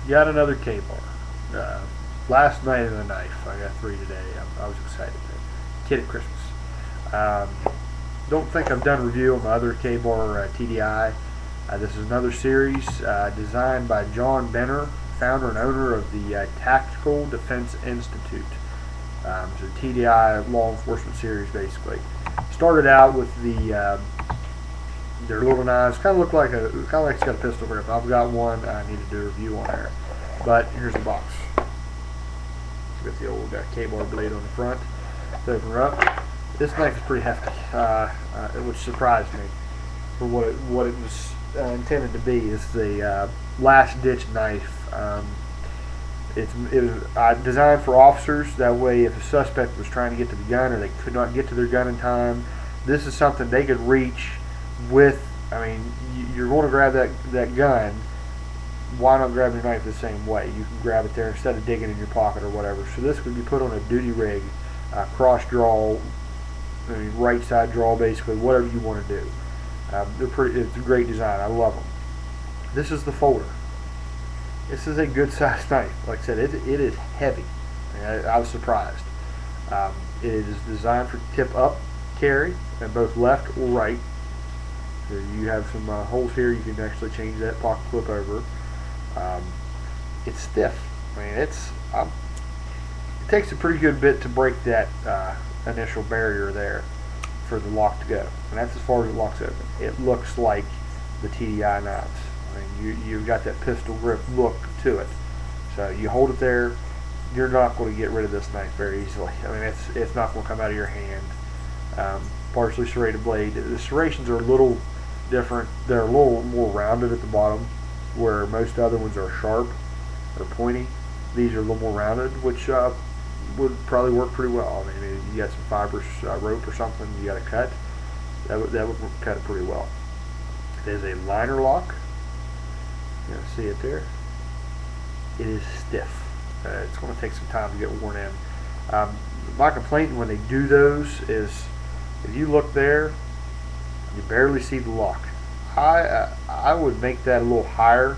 got another Ka-Bar. Last night of the knife. I got 3 today. I was excited. Kid at Christmas. Um, don't think I've done a review on my other Ka-Bar TDI. This is another series designed by John Benner, founder and owner of the Tactical Defense Institute. It's a TDI law enforcement series, basically. Started out with their little knives. Kind of look like it's got a pistol grip. I've got one. I need to do a review on there. But here's the box. Got the old Ka-Bar blade on the front. Let's open her up. This knife is pretty hefty, which surprised me for what it was intended to be. It's the last ditch knife. It was designed for officers. That way, if a suspect was trying to get to the gun or they could not get to their gun in time, this is something they could reach with. I mean, you're going to grab that gun. Why not grab your knife the same way? You can grab it there instead of digging in your pocket or whatever. So this would be put on a duty rig, cross draw, right side draw, basically, whatever you want to do. It's a great design. I love them. This is the folder. This is a good sized knife. Like I said, it is heavy. I was surprised. It is designed for tip up carry, and both left or right. So you have some holes here. You can actually change that pocket clip over. It's stiff. I mean, it takes a pretty good bit to break that initial barrier there for the lock to go, and that's as far as it locks open. It looks like the TDI knives. I mean, you've got that pistol grip look to it. So you hold it there. You're not going to get rid of this knife very easily. I mean, it's not going to come out of your hand. Partially serrated blade. The serrations are a little different. They're a little more rounded at the bottom, where most other ones are sharp or pointy. These are a little more rounded, which would probably work pretty well. I mean, you got some fibrous rope or something you got to cut. That would cut it pretty well. It is a liner lock. You know, see it there? It is stiff. It's going to take some time to get worn in. My complaint when they do those is, if you look there, you barely see the lock. I would make that a little higher.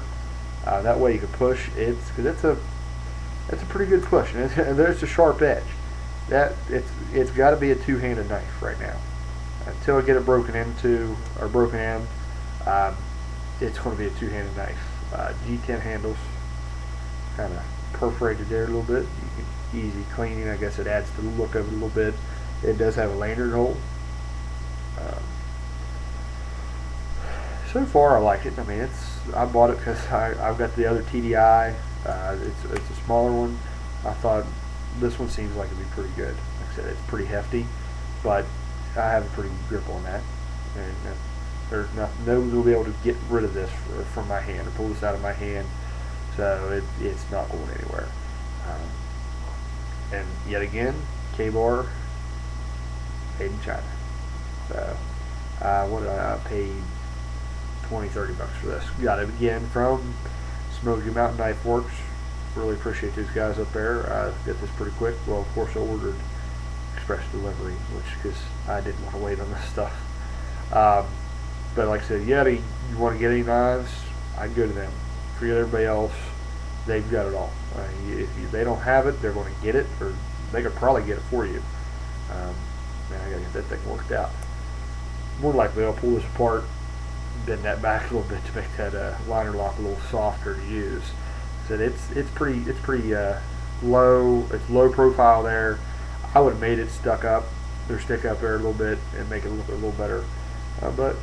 That way you can push it, because it's a pretty good push, and there's a sharp edge. It's got to be a two-handed knife right now. Until I get it broken in, it's going to be a two-handed knife. G10 handles, kind of perforated there a little bit. You can easy cleaning. I guess it adds to the look of it a little bit. It does have a lanyard hole. So far, I like it. I mean, I bought it because I've got the other TDI. It's a smaller one. I thought this one seems like it'd be pretty good. Like I said, it's pretty hefty, but I have a pretty good grip on that. And there's nothing. Nobody will be able to get rid of this from my hand or pull this out of my hand. So it's not going anywhere. And yet again, Ka-Bar, made in China. So what did I paid? $20-30 for this. Got it again from Smoky Mountain Knife Works. Really appreciate these guys up there. Got this pretty quick. Well, of course, I ordered express delivery, because I didn't want to wait on this stuff. But like I said, you want to get any knives, I'd go to them. Forget everybody else. They've got it all. If they don't have it, they're going to get it, or they could probably get it for you. Man, I got to get that thing worked out. More likely, I'll pull this apart, bend that back a little bit to make that liner lock a little softer to use. So it's pretty low. It's low profile there. I would have made it stick up there a little bit and make it look a little better. But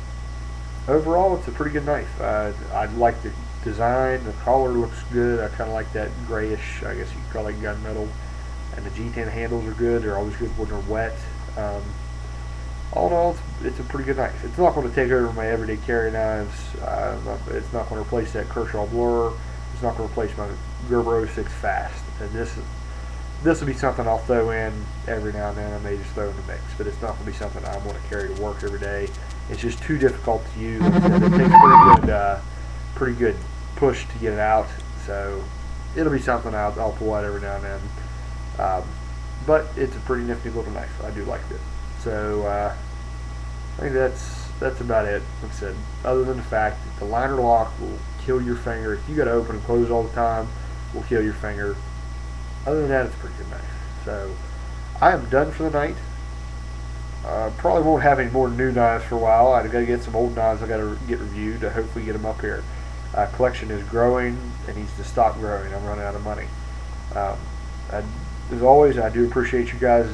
overall, it's a pretty good knife. I like the design. The collar looks good. I kind of like that grayish, I guess you could call it gunmetal. And the G10 handles are good. They're always good when they're wet. All in all, it's a pretty good knife. It's not going to take over my everyday carry knives. It's not going to replace that Kershaw Blur. It's not going to replace my Gerber 06 Fast. And this will be something I'll throw in every now and then. I may just throw in the mix, but it's not going to be something I want to carry to work every day. It's just too difficult to use. It takes pretty good push to get it out. So it'll be something I'll pull out every now and then. But it's a pretty nifty little knife. I do like it. So I think that's about it. Like I said, other than the fact that the liner lock will kill your finger. If you got to open and close all the time, will kill your finger. Other than that, it's a pretty good knife. So I am done for the night. Probably won't have any more new knives for a while. I've got to get some old knives I've got to get reviewed to hopefully get them up here. Collection is growing. It needs to stop growing. I'm running out of money. As always, I do appreciate you guys'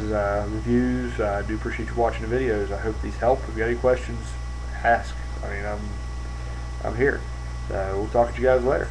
reviews. I do appreciate you watching the videos. I hope these help. If you got any questions, ask. I mean, I'm here. So we'll talk to you guys later.